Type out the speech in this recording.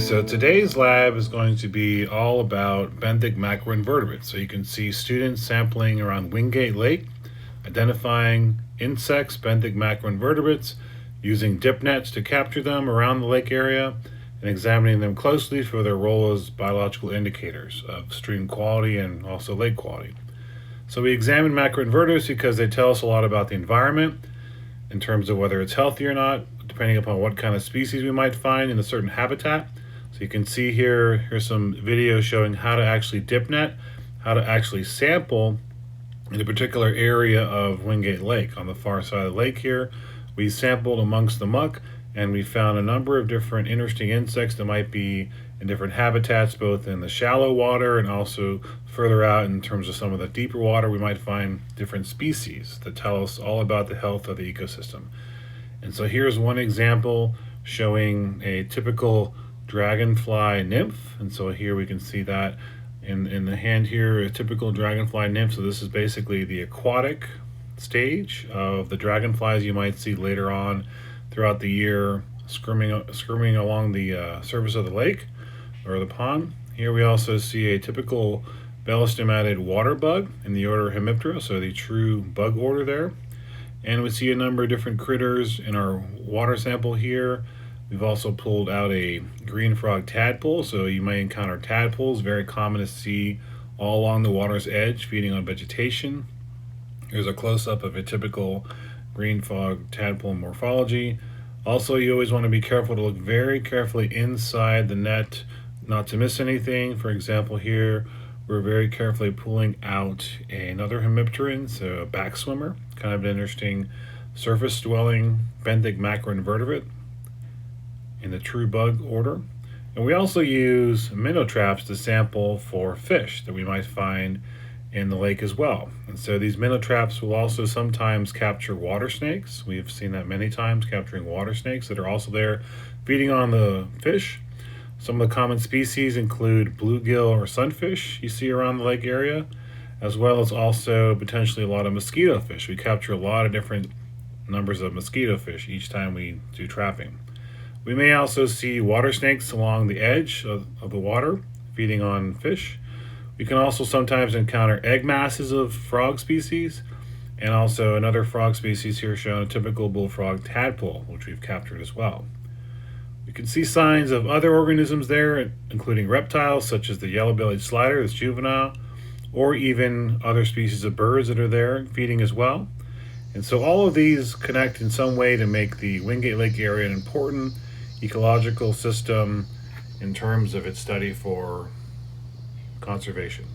So today's lab is going to be all about benthic macroinvertebrates. So you can see students sampling around Wingate Lake, identifying insects, benthic macroinvertebrates, using dip nets to capture them around the lake area, and examining them closely for their role as biological indicators of stream quality and also lake quality. So we examine macroinvertebrates because they tell us a lot about the environment in terms of whether it's healthy or not, depending upon what kind of species we might find in a certain habitat. So you can see here's some videos showing how to actually dip net, how to actually sample in a particular area of Wingate Lake. On the far side of the lake here, we sampled amongst the muck and we found a number of different interesting insects that might be in different habitats, both in the shallow water and also further out in terms of some of the deeper water. We might find different species that tell us all about the health of the ecosystem. And so here's one example showing a typical dragonfly nymph. And so here we can see that in the hand here, a typical dragonfly nymph. So this is basically the aquatic stage of the dragonflies you might see later on throughout the year skirming along the surface of the lake or the pond. Here we also see a typical bellostomatid water bug in the order Hemiptera, so the true bug order there. And we see a number of different critters in our water sample here. We've also pulled out a green frog tadpole, so you may encounter tadpoles, very common to see all along the water's edge feeding on vegetation. Here's a close-up of a typical green frog tadpole morphology. Also, you always want to be careful to look very carefully inside the net not to miss anything. For example, here we're very carefully pulling out another hemipteran, so a back swimmer, kind of an interesting surface-dwelling benthic macroinvertebrate in the true bug order. And we also use minnow traps to sample for fish that we might find in the lake as well. And so these minnow traps will also sometimes capture water snakes. We've seen that many times, capturing water snakes that are also there feeding on the fish. Some of the common species include bluegill or sunfish you see around the lake area, as well as also potentially a lot of mosquito fish. We capture a lot of different numbers of mosquito fish each time we do trapping. We may also see water snakes along the edge of the water feeding on fish. We can also sometimes encounter egg masses of frog species, and also another frog species here shown, a typical bullfrog tadpole, which we've captured as well. We can see signs of other organisms there, including reptiles such as the yellow-bellied slider that's juvenile, or even other species of birds that are there feeding as well. And so all of these connect in some way to make the Wingate Lake area an important ecological system in terms of its study for conservation.